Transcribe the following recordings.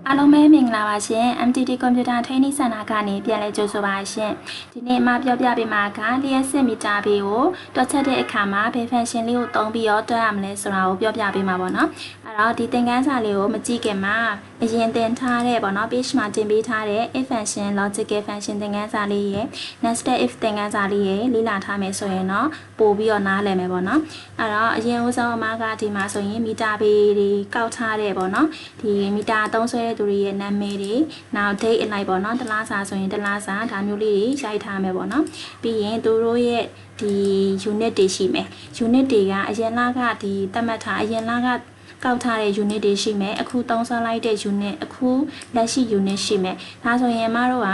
အားလုံးပဲမင်္ဂလာပါရှင် MTT Computer Training Center ကနေပြန်လည်ကြိုဆိုပါရှင်ဒီနေ့မှပြောပြပေးမှာကလျှက်စစ်မီတာဘေးကိုတွက်ချက်တဲ့အခါမှာဘယ် function လေးကိုသုံးပြီးတော့တွက်ရမလဲဆိုတာကိုပြောပြပေးမှာပေါ့နော်အဲ့တော့ဒီသင်ခန်းစာလေးကိုမကြည့်ခင်မှာအရင်သင်ထားတဲ့ပေါ့နော် page မှာတင်ပေးထားတဲ့ if function logical function သင်ခန်းစာလေးရဲ့ nested if သင်ခန်းစာလေးရဲ့လေ့လာထားမယ်ဆိုရင်တော့ပို့ပြီးတော့နားလည်မယ်ပေါ့နော်အဲ့တော့အရင်ဦးဆုံးအမကဒီမှာဆိုရင်မီတာဘေးတွေကောက်ထားတဲ့ပေါ့နော်ဒီမီတာသုံးဆွဲတဲ့သူတွေရဲ့နာမည်တွေနောက် date အလိုက်ပေါ့နော်တလားစာဆိုရင်တလားစာဒါမျိုးလေးတွေရိုက်ထားမယ်ပေါ့နော်ပြီးရင်သူတို့ရဲ့ဒီ unit တွေရှိမယ် unit တွေကအရင်လကဒီသတ်မှတ်ထားအရင်လကကောက်ထားတဲ့ unit တွေရှိမယ်အခုသုံးဆွဲလိုက်တဲ့ unit အခုလက်ရှိ unit ရှိမယ်ဒါဆိုရင်မတို့က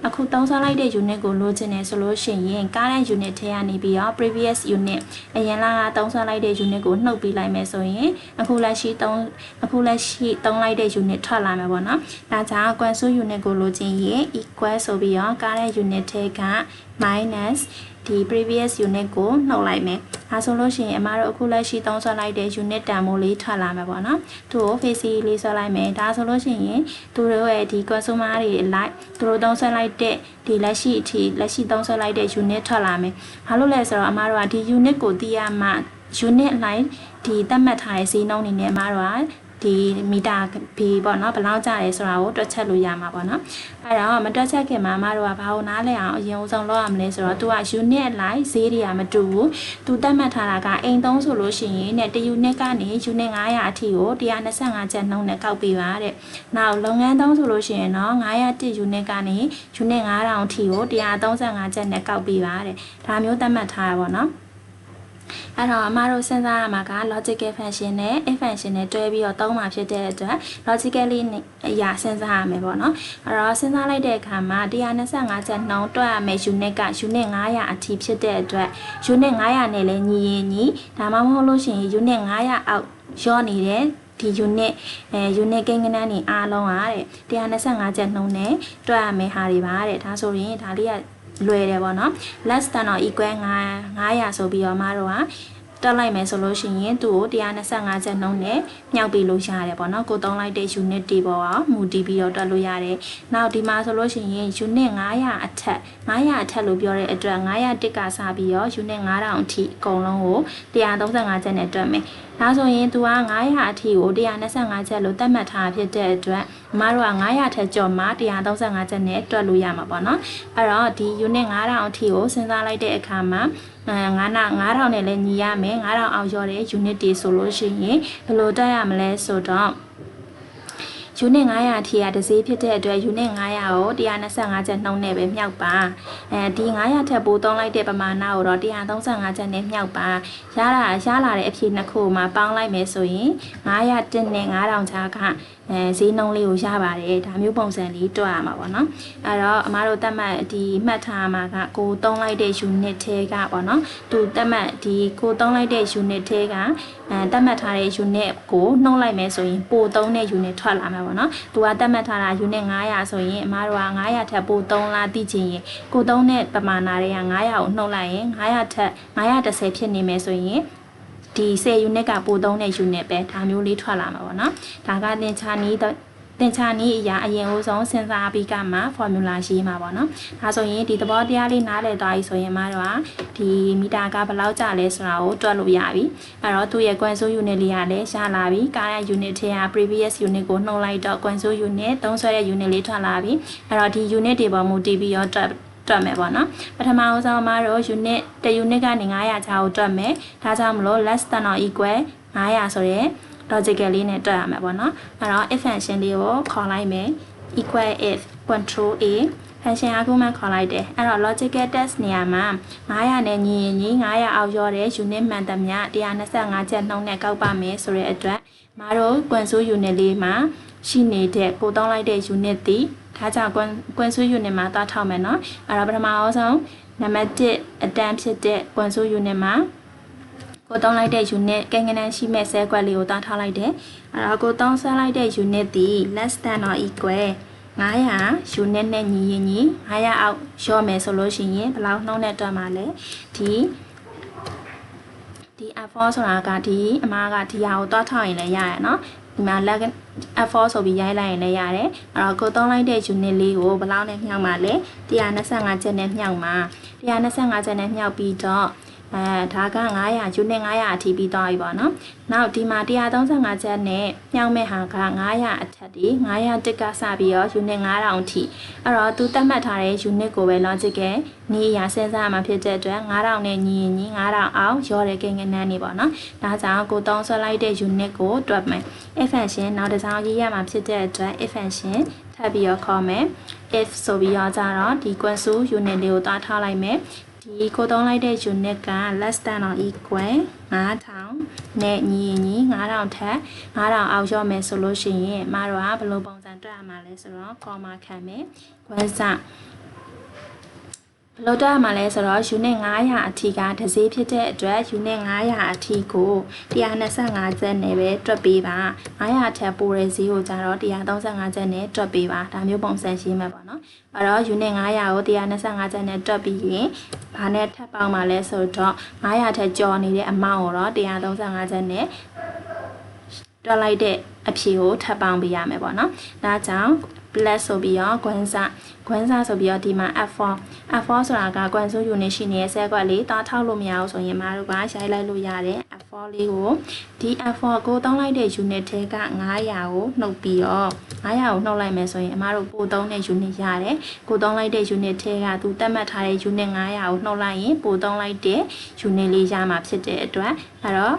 အခုသုံးဆွဲလိုက်တဲ့ unit ကိုလိုချင်တယ်ဆိုလို့ရှိရင် current unit ထဲကနေပြီးတော့ previous unit အရင်လကသုံးဆွဲလိုက်တဲ့ unit ကိုနှုတ်ပြီးလိုက်မယ်ဆိုရင်အခုလက်ရှိသုံးလိုက်တဲ့ unit ထွက်လာမယ်ပေါ့နော်ဒါကြောင့် console unit ကိုလိုချင်ရင် equal ဆိုပြီးတော့ current unit ထဲက minusဒီ previous unit ကိုနှုတ်လိုက်မယ်ဒါဆိုလို့ရှိရင်အမတို့အခုလက်ရှိသုံးဆွဲလိုက်တဲ့ unit တန်ဖိုးလေးထွက်လာမယ်ပေါ့နော်သူ့ကို face လေးဆွဲလိုက်မယ်ဒါဆိုလို့ရှိရင်သူတို့ရဲ့ဒီ consumer တွေအလိုက်သူတို့သုံးဆွဲလိုက်တဲ့ဒီလက်ရှိသုံးဆွဲလိုက်တဲ့ unit ထွက်လာမယ်ဘာလို့လဲဆိုတော့အမတို့ကဒီ unit ကိုသိရမှ unit line ဒီသတ်မှတ်ထားတဲ့ဈေးနှုန်းနေနဲ့အမတို့ကဒီမီတာဘေးပေါ့နော်ဘယ်လောက်ကျရဲဆိုတာကိုတွက်ချက်လို့ရမှာပေါ့နော်အဲ့တော့မတွက်ချက်ခင်မှာမတို့ကဘာလို့နားလဲအောင်အရင်ဦးဆုံးလုပ်ရမလဲဆိုတော့သူက unit လိုက်ဈေးတွေကမတူဘူးသူသတ်မှတ်ထားတာကအိမ်သုံးဆိုလို့ရှိရင်နဲ့တ unit ကနေ unit 900အထိကို125ကျပ်နှုန်းနဲ့ကောက်ပေးပါတဲ့နောက်လုပ်ငန်းသုံးဆိုလို့ရှိရင်တော့901 unit ကနေ unit 9000အထိကို135ကျပ်နဲ့ကောက်ပေးပါတဲ့ဒါမျိုးသတ်မှတ်ထားတာပေါ့နော်အဲ့တော့အမတို့စဉ်းစားရမှာက logical function နဲ့ if function နဲ့တွဲပြီးတော့သုံးမှာဖြစ်တဲ့အတွက် logically အရာစဉ်းစားရမယ်ပေါ့နော်အဲ့တော့စဉ်းစားလိုက်တဲ့အခါမှာ125ကျပ်နှုန်းတွက်ရမယ် unit က unit 900အထိဖြစ်တဲ့အတွက် unit 900နဲ့လည်းညီရင်ညီဒါမှမဟုတ်လို့ရှိရင် unit 900အောက်ရော့နေတဲ့ဒီ unit ကိန်းဂဏန်းတွေအားလုံးကတဲ့125ကျပ်နှုန်းနဲ့တွက်ရမယ်ဟာတွေပါတဲ့ဒါဆိုရင်ဒါလေးကလွယ်တယ်ပေါ့နော် less than or equal 900ဆိုပြီးတော့မတို့ကတက်လိုက်မယ်ဆိုလို့ရှိရင်သူ့ကို125ကျပ်နှုန်းနဲ့မြှောက်ပေးလို့ရတယ်ပေါ့နော်ကိုသုံးလိုက်တဲ့ unit တွေပေါ်ကမူတည်ပြီးတော့တက်လို့ရတယ်နောက်ဒီမှာဆိုလို့ရှိရင် unit 900အထက်လို့ပြောတဲ့အတွက်900တစ်ကစပြီးတော့ unit 9000အထိအကုန်လုံးကို135ကျပ်နဲ့တွက်မယ်ဒါဆိုရင်သူက900အထိကို125ကျပ်လို့သတ်မှတ်ထားဖြစ်တဲ့အတွက်အမတို့က900ထက်ကျော်မှ135ကျပ်နဲ့တွက်လို့ရမှာပေါ့နော်အဲ့တော့ဒီ unit 9000အထိကိုစဉ်းစားလိုက်တဲ့အခါမှာ9000နဲ့လည်းညီရမယ်9000အောင်ရောတဲ့ unit တွေဆိုလို့ရှိရင်ဘယ်လိုတွက်ရမလဲဆိုတော့unit 900အထိကတစ်ဈေးဖြစ်တဲ့အတွက် unit 900ကို125ကျပ်နှုန်းနဲ့ပဲမြှောက်ပါဒီ900ထက်ပိုသုံးလိုက်တဲ့ပမာဏကိုတော့135ကျပ်နဲ့မြှောက်ပါရလာတဲ့အဖြစ်နှစ်ခုမှာပေါင်းလိုက်မယ်ဆိုရင်900တက်နဲ့9000ကြားကဈေးနှုန်းလေးကိုရပါတယ်ဒါမျိုးပုံစံလေးတွက်ရမှာပေါ့နော်အဲ့တော့အမားတို့တတ်မှတ်ဒီမှတ်ထားမှာကကိုသုံးလိုက်တဲ့ unit ထဲကပေါ့နော်သူတတ်မှတ်ဒီကိုသုံးလိုက်တဲ့ unit ထဲကတတ်မှတ်ထားတဲ့ unit ကိုနှုတ်လိုက်မယ်ဆိုရင်ပိုသုံးတဲ့ unit ထွက်လာမှာပေါ့နော်သူကတတ်မှတ်ထားတာ unit 900ဆိုရင်အမားတို့က900ထက်ပိုသုံးလားသိချင်ရင်ကိုသုံးတဲ့ပမာဏတွေက900ကိုနှုတ်လိုက်ရင်900ထက်910ဖြစ်နေမယ်ဆိုရင်ဒီ10 unit ကပိုသုံးတဲ့ unit ပဲဒါမျိုးလေးထွက်လာမှာပေါ့နော်ဒါကသင်္ချာနည်းအရာအရင်ဦးဆုံးစဉ်းစားပြီးကမှ formula ရေးမှာပေါ့နော်ဒါဆိုရင်ဒီသဘောတရားလေးနားလည်သွားပြီဆိုရင်မတော့ဒီမီတာကဘယ်လောက်ကျလဲဆိုတာကိုတွက်လို့ရပြီအဲ့တော့သူ့ရဲ့ console unit လေးကလည်းရှားလာပြီ current unit ထဲက previous unit ကိုနှုတ်လိုက်တော့ console unit သုံးဆွဲတဲ့ unit လေးထွက်လာပြီအဲ့တော့ဒီ unit တွေပေါ်မူတည်ပြီးတော့တွက်မယ်ပေါ့နော်ပထမအဆုံးအမတို့ unit တ unit ကနေ900ချာကိုတွက်မယ်ဒါကြောင့်မလို့ less than or equal 900ဆိုရဲ logical လေးနဲ့တွက်ရမှာပေါ့နော်အဲ့တော့ if function လေးကိုခေါ်လိုက်မယ် equal if control a function argument ခေါ်လိုက်တယ်အဲ့တော့ logical test နေရာမှာ900နဲ့ညီရင်ညီ900အောက်ရောတဲ့ unit မှန်သမျှ125ကျပ်နှုန်းနဲ့ကောက်ပါမယ်ဆိုတဲ့အတွက်မတို့ console unit လေးမှာရှိနေတဲ့ကိုသုံးလိုက်တဲ့ unit ဒီဒါကြောင့် console unit မှာသွားထောက်မယ်နော်အဲ့တော့ပထမအဆုံးနံပါတ်1အတန်းဖြစ်တဲ့ console unit မှာကိုသုံးလိုက်တဲ့ unit ကိန်းဂဏန်းရှိမဲ့ဆဲကွက်လေးကိုသွားထားလိုက်တယ်အဲ့တော့ကိုသုံးဆွဲလိုက်တဲ့ unit ဒီ less than or equal 900 unit နဲ့ညီရင်ညီ900အောက်ရော့မယ်ဆိုလို့ရှိရင်ဘယ်လောက်နှုန်းနဲ့တွက်မှာလဲဒီ ဒီ F4 ဆိုတာကဒီအမားကဒီဟာကိုတွားထောက်ရင်လည်းရရနော်ဒီမှာ leg F4 ဆိုပြီးရိုက်လိုက်ရင်လည်းရတယ်အဲ့တော့ကိုသုံးလိုက်တဲ့ unit လေးကိုဘယ်လောက်နဲ့မြှောက်မှာလဲ125ချက်နဲ့မြှောက်မှာ125ချက်နဲ့မြှောက်ပြီးတော့ဒါက900 unit 900အထိပြီးသွားပြီပေါ့နော်နောက်ဒီမှာ135ချက်နဲ့မြှောက်မဲ့ဟာက900အထက်ဒီ900တစ်ကစပြီးတော့ unit 9000အထိအဲ့တော့သူသတ်မှတ်ထားတဲ့ unit ကိုပဲ logic နဲ့နေရာစဉ်းစားမှာဖြစ်တဲ့အတွက်9000နဲ့ညီရင်ညီ9000အောင်ရောတဲ့ကိန်းဂဏန်းနေပေါ့နော်ဒါကြောင့်ကိုသုံးဆွဲလိုက်တဲ့ unit ကိုတွက်မယ် if function နောက်တစ်စောင်းရေးရမှာဖြစ်တဲ့အတွက် if function ထပ်ပြီးတော့ခေါ်မယ် if ဆိုပြီးတော့ကြတော့ဒီ equal unit လေးကိုတွားထားလိုက်မယ်ဒီကိုသုံးလိုက်တဲ့ unit က less than or equal 9000နဲ့ညီရင်ညီ9000ထက်9000အောက်ရောမယ်ဆိုလို့ရှိရင်မတို့ကဘယ်လိုပုံစံတွက်ရမှာလဲဆိုတော့ comma ခံမယ်ခွဲစဘယ်လိုတွက်ရမှာလဲဆိုတော့ unit 900အထိကတစ်စေးဖြစ်တဲ့အတွက် unit 900အထိကို125ကျပ်နဲ့ပဲတွက်ပေးပါ900ထက်ပိုတဲ့ဈေးကိုကြတော့135ကျပ်နဲ့တွက်ပေးပါဒါမျိုးပုံစံရှင်းမှာပေါ့နော်အဲ့တော့ unit 900ကို125ကျပ်နဲ့တွက်ပြီးရင်ဘာနဲ့ထပ်ပေါင်းမှာလဲဆိုတော့900ထက်ကျော်နေတဲ့အမောင့်ကိုတော့135ကျပ်နဲ့တွက်လိုက်တဲ့အဖြေကိုထပ်ပေါင်းပေးရမယ်ပေါ့နော်ဒါကြောင့် plus ဆိုပြီးတော့ခွန်းစားဆိုပြီးတော့ဒီမှာ F4 ဆိုတာကကွန်ဆို unit ရှိနေတဲ့ဆဲကွက်လေးတားထောက်လို့မရဘူးဆိုရင်မတို့ကရိုက်လိုက်လို့ရတယ် F4 လေးကိုဒီ F4 ကိုတောင်းလိုက်တဲ့ unit ထဲက900ကိုနှုတ်ပြီးတော့900ကိုနှုတ်လိုက်မယ်ဆိုရင်အမတို့ပို့သုံးတဲ့ unit ရတယ်ကိုတောင်းလိုက်တဲ့ unit ထဲကသူသတ်မှတ်ထားတဲ့ unit 900ကိုနှုတ်လိုက်ရင်ပို့သုံးလိုက်တဲ့ unit လေးရမှာဖြစ်တဲ့အတွက်အဲ့တော့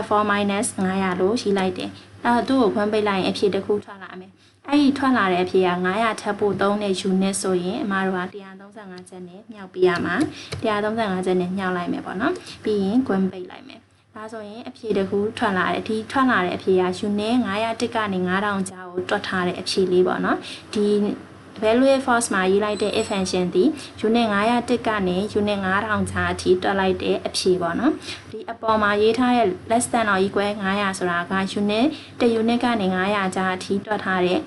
F4 900လို့ရှိလိုက်တယ်အဲ့တော့သူ့ကိုခွန်းပိတ်လိုက်ရင်အဖြေတစ်ခုထွက်လာမယ်အဲ့ဒီထွက်လာတဲ့အဖြေက900ထပ်ဖို့သုံးတဲ့ unit ဆိုရင်အမတို့က135ချက်နဲ့မြှောက်ပြရမှာ135ချက်နဲ့မြှောက်လိုက်မယ်ပေါ့နော်ပြီးရင်ခွန်းပိတ်လိုက်မယ်ဒါဆိုရင်အဖြေတစ်ခုထွက်လာတယ်ဒီထွက်လာတဲ့အဖြေက unit 900တစ်ကနေ9000ကြားကိုတွက်ထားတဲ့အဖြေလေးပေါ့နော်ဒီ value force မှာရေးလိုက်တဲ့ if function ဒီ unit 900တစ်ကနေ unit 9000ကြားအထိတွက်လိုက်တဲ့အဖြေပေါ့နော်ဒီအပေါ်မှာရေးထားတဲ့ less than or equal 900ဆိုတာက unit တစ် unit ကနေ900ကြားအထိတွက်ထားတဲ့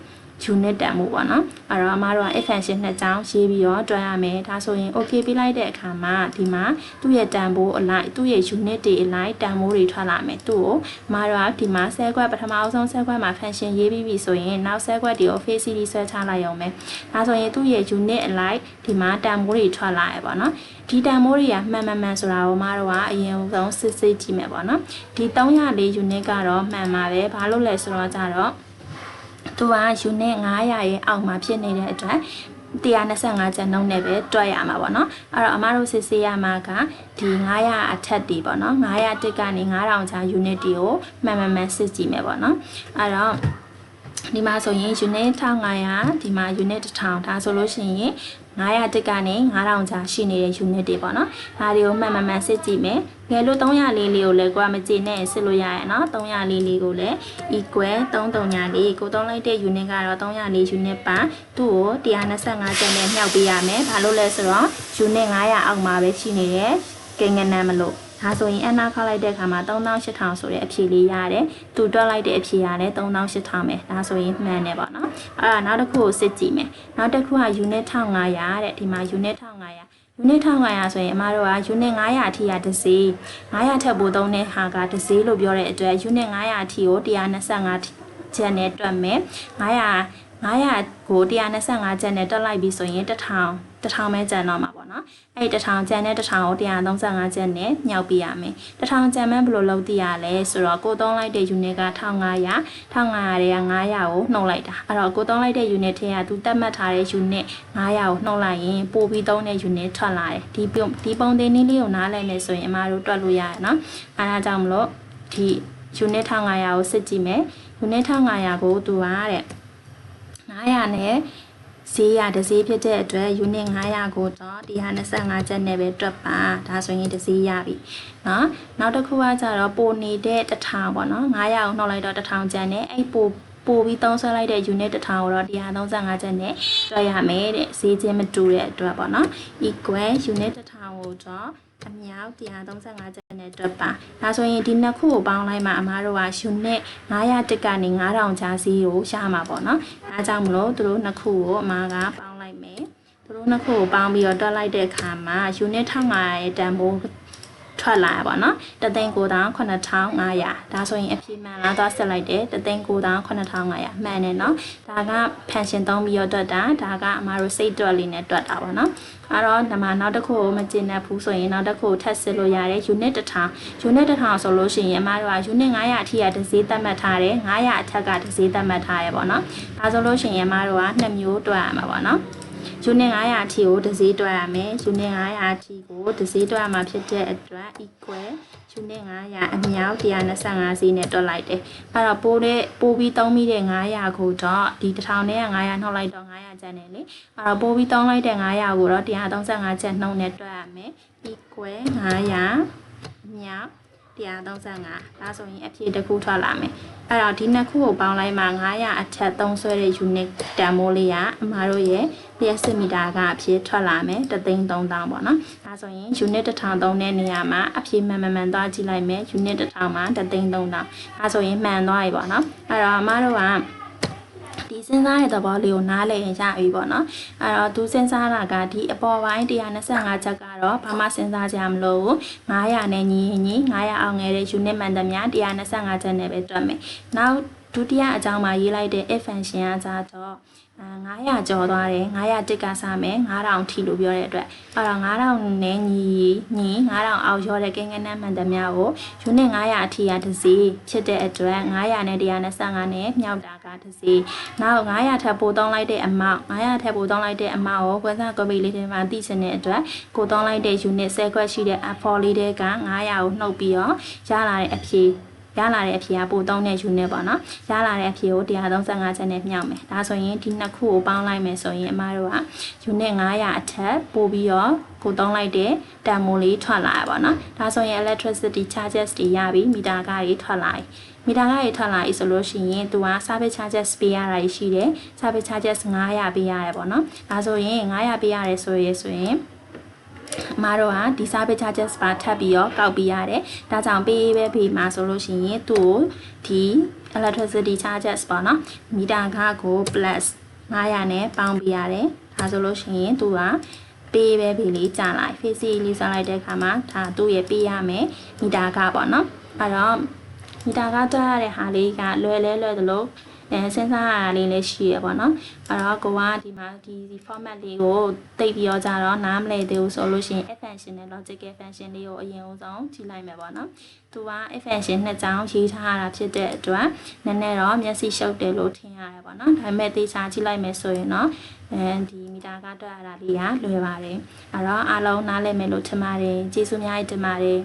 unit တန်မှုပေါ့နော်အဲ့တော့အမတို့က if function နှစ်ကြောင်းရေးပြီးတော့တွက်ရမယ်ဒါဆိုရင် okay ပြလိုက်တဲ့အခါမှာဒီမှာသူ့ရဲ့တန်ဖိုးအလိုက်သူ့ရဲ့ unit တွေအလိုက်တန်ဖိုးတွေထွက်လာမယ်သူ့ကိုအမတို့ကဒီမှာဆဲကွက်ပထမအဆုံးဆဲကွက်မှာ function ရေးပြီးပြီဆိုရင်နောက်ဆဲကွက်တွေကို face cd ဆွဲချလိုက်အောင်မယ်ဒါဆိုရင်သူ့ရဲ့ unit အလိုက်ဒီမှာတန်ဖိုးတွေထွက်လာရပေါ့နော်ဒီတန်ဖိုးတွေကမှန်ဆိုတာကိုအမတို့ကအရင်ဆုံးစစ်စစ်ကြည့်မယ်ပေါ့နော်ဒီ304 unit ကတော့မှန်ပါပဲဘာလို့လဲဆိုတော့ကြတော့သူက unit 900ရဲ့အောက်မှာဖြစ်နေတဲ့အတွက်125ကျန်နှုန်းနဲ့ပဲတွက်ရမှာပေါ့နော်အဲ့တော့အမတို့စစ်ဆေးရမှာကဒီ900အထက်တွေပေါ့နော်900တက်ကနေ9000ချာ unit တွေကိုမှန်စစ်ကြည့်မယ်ပေါ့နော်အဲ့တော့ဒီမှာဆိုရင် unit 1500ဒီမှာ unit 1000ဒါဆိုလို့ရှိရင်900တက်ကနေ9000ချာရှိနေတဲ့ unit တွေပေါ့နော်ဒါတွေကိုမှန်စစ်ကြည့်မယ်ငယ်လို့304လေးကိုလည်းကိုကမကြည့်နဲ့စစ်လို့ရရနော်304လေးကိုလည်း equal 334ကိုသုံးလိုက်တဲ့ unit ကတော့304 unit ပါသူ့ကို125ကျန်နဲ့မြှောက်ပေးရမယ်ဘာလို့လဲဆိုတော့ unit 900အောက်မှာပဲရှိနေတယ်ကိန်းဂဏန်းမလို့ဒါဆိုရင်အနာခောက်လိုက်တဲ့အခါမှာ38000ဆိုတဲ့အဖြေလေးရတယ်သူတွက်လိုက်တဲ့အဖြေကလည်း38000ပဲဒါဆိုရင်မှန်တယ်ပေါ့နော်အဲ့ဒါနောက်တစ်ခုကိုစစ်ကြည့်မယ်နောက်တစ်ခုက unit 1500တဲ့ဒီမှာ unit 1500 unit 1500ဆိုရင်အမတို့က unit 900အထိကတစ်စေး900ထက်ပိုသုံးတဲ့ဟာကတစ်စေးလို့ပြောတဲ့အတွက် unit 900အထိကို125ချက်နဲ့တွက်မယ်900ကို125ချက်နဲ့တွက်လိုက်ပြီးဆိုရင်1000ပဲကျန်တော့မှာပေါ့နော်အဲ့1000ကျန်တဲ့1000ကို135ချက်နဲ့ညှောက်ပြရမယ်1000ကျန်မှဘယ်လိုလုပ်သိရလဲဆိုတော့ကိုသုံးလိုက်တဲ့ unit က1500တွေက900ကိုနှုတ်လိုက်တာအဲ့တော့ကိုသုံးလိုက်တဲ့ unit ထဲကသူသတ်မှတ်ထားတဲ့ unit 900ကိုနှုတ်လိုက်ရင်ပို့ပြီးသုံးတဲ့ unit ထွက်လာတယ်ဒီပုံသင်နည်းလေးကိုနားလည်မယ်ဆိုရင်အမတို့တွက်လို့ရတယ်နော်အဲ့ဒါကြောင့်မလို့ဒီ unit 1500ကိုစစ်ကြည့်မယ် unit 1500ကိုသူကတဲ့900နဲ့ဈေးရတစ်ဈေးဖြစ်တဲ့အတွက် unit 900ကိုတော့125ချက်နဲ့ပဲတွက်ပါဒါဆိုရင်တစ်ဈေးရပြီเนาะနောက်တစ်ခုကကြတော့ပိုနေတဲ့1000ပေါ့နော်900ကိုနှုတ်လိုက်တော့1000ကျန်နဲ့အဲ့ပိုပြီးသုံးဆွဲလိုက်တဲ့ unit 1000ကိုတော့135ချက်နဲ့တွက်ရမယ်တဲ့ဈေးချင်းမတူတဲ့အတွက်ပေါ့နော် equal unit 1000ကိုတော့အမြောက်135ချက်နဲ့တွက်ပါဒါဆိုရင်ဒီနှစ်ခုကိုပေါင်းလိုက်မှအမားတို့က unit 900တက်ကနေ9000ချာစီကိုရမှာပေါ့နော်ဒါကြောင့်မလို့သူတို့နှစ်ခုကိုအမားကပေါင်းလိုက်မယ်သူတို့နှစ်ခုကိုပေါင်းပြီးတော့တွက်လိုက်တဲ့အခါမှာ unit 1500ရဲ့တန်ဖိုး ထွက်လာပါနော်1,9,900ဒါဆိုရင်အပြည့်မှန်လားသွားဆက်လိုက်တယ်1,9,900မှန်တယ်နော်ဒါက function သုံးပြီးတော့တွက်တာဒါကအမတို့စိတ်တွက်လေးနဲ့တွက်တာပါနော်အဲ့တော့ဒီမှာနောက်တစ်ခုကိုမကျင်တတ်ဘူးဆိုရင်နောက်တစ်ခုထပ်စစ်လို့ရတယ် unit 1000 unit 1000ဆိုလို့ရှိရင်အမတို့က unit 900အထိကတစ်စေးသတ်မှတ်ထားတယ်900အထက်ကတစ်စေးသတ်မှတ်ထားရပေါ့နော်ဒါဆိုလို့ရှိရင်အမတို့က2မျိုးတွက်ရမှာပေါ့နော်unit 900အထိကိုတစ်စေးတွက်ရမယ် unit 900အထိကိုတစ်စေးတွက်ရမှာဖြစ်တဲ့အတွက် equal unit 900အမြောက်125စီးနဲ့တွက်လိုက်တယ်အဲ့တော့ပိုးပြီးသုံးပြီးတဲ့900ကိုတော့ဒီ1000နဲ့900နှုတ်လိုက်တော့900ကျန်တယ်လေအဲ့တော့ပိုးပြီးသုံးလိုက်တဲ့900ကိုတော့135ချက်နှုတ်နဲ့တွက်ရမယ် equal 900အမြောက်135ဒါဆိုရင်အဖြေတစ်ခုထွက်လာမယ်အဲ့တော့ဒီနှစ်ခုကိုပေါင်းလိုက်မှ900အထက်သုံးဆွဲတဲ့ unit တန်မိုးလေးကအမတို့ရဲ့လျှက်စစ်မီတာကအဖြေထွက်လာမယ်3,300ပေါ့နော်ဒါဆိုရင် unit 1000သုံးတဲ့နေရာမှာအဖြေမှန်သွားကြည့်လိုက်မယ် unit 1000မှာ3,300ဒါဆိုရင်မှန်သွားပြီပေါ့နော်အဲ့တော့အမတို့ကဒီစဉ်းစားတဲ့သဘောလေးကိုနားလည်ရင်ရပြီပေါ့နော်အဲ့တော့သူစဉ်းစားတာကဒီအပေါ်ပိုင်း125ချက်ကတော့ဘာမှစဉ်းစားကြမလို့900နဲ့ညီ900အောင်ငယ်တဲ့ unit မှန်သမျှ125ချက်နဲ့ပဲတွက်မယ်နောက်ဒုတိယအကြောင်းမှာရေးလိုက်တဲ့ if function ကကြတော့900ကျော်သွားတယ်900တစ်ကစားမယ်9000ထိလို့ပြောတဲ့အတွက်အဲ့တော့9000နဲ့ညီ9000အောက်ရောတဲ့ကိန်းဂဏန်းမှန်သမျှကို unit 900အထိကတစ်စီဖြစ်တဲ့အတွက်900နဲ့125နဲ့မြောက်တာကတစ်စီနောက်900ထပ်ပို့သုံးလိုက်တဲ့အမောက်900ထပ်ပို့သုံးလိုက်တဲ့အမောက်ကိုခွဲစားကော်ပီလေးတွေမှာသိချင်တဲ့အတွက်ကိုသုံးလိုက်တဲ့ unit 10ခွက်ရှိတဲ့ F4 လေးတွေက900ကိုနှုတ်ပြီးတော့ရလာတဲ့အဖြေရလာတဲ့အဖြေကပို့သုံးတဲ့ unit ပေါ့နော်ရလာတဲ့အဖြေကို135ချက်နဲ့မြှောက်မယ်ဒါဆိုရင်ဒီနှစ်ခုကိုပေါင်းလိုက်မယ်ဆိုရင်အမတို့က unit 900အထက်ပို့ပြီးတော့ကိုသုံးလိုက်တဲ့တန်မိုးလေးထွက်လာရပါတော့ဒါဆိုရင် electricity charges တွေရပြီမီတာကတွေထွက်လာပြီမီတာကတွေထွက်လာပြီဆိုလို့ရှိရင်သူက service charges ပေးရတာရှိတယ် service charges 900ပေးရတယ်ပေါ့နော်ဒါဆိုရင်900ပေးရတယ်ဆိုရင်အမတို့ကဒီ service charges ပါထပ်ပြီးတော့ကောက်ပေးရတယ်။ဒါကြောင့်ပေးပဲပေးမှာဆိုလို့ရှိရင်သူ့ကိုဒီ electricity charges ပေါ့နော်။မီတာခကို plus 900နဲ့ပေါင်းပေးရတယ်။ဒါဆိုလို့ရှိရင်သူကပေးပဲပေးလေးကြာလိုက် face လေးစလိုက်တဲ့အခါမှာဒါသူ့ရဲ့ပေးရမယ်မီတာခပေါ့နော်။အဲ့တော့မီတာခတွက်ရတဲ့ဟာလေးကလွယ်သလိုစဉ်းစားရတာလေးလည်းရှိရပါတော့အဲ့တော့ကိုကဒီမှာဒီ format လေးကိုတိတ်ပြီးတော့ကြတော့နားမလည်သေးဘူးဆိုလို့ရှိရင် if function နဲ့ logical function လေးကိုအရင်ဆုံးကြည့်လိုက်မယ်ပေါ့နော်သူက if function နှစ်ကြောင်းရေးထားတာဖြစ်တဲ့အတွက်နည်းနည်းတော့မျက်စိရှုပ်တယ်လို့ထင်ရတယ်ပေါ့နော်ဒါပေမဲ့သေချာကြည့်လိုက်မယ်ဆိုရင်တော့ဒီမီတာကတွက်ရတာလေးကလွယ်ပါတယ်အဲ့တော့အားလုံးနားလည်မယ်လို့ထင်ပါတယ်ကျေးဇူးများတင်ပါတယ်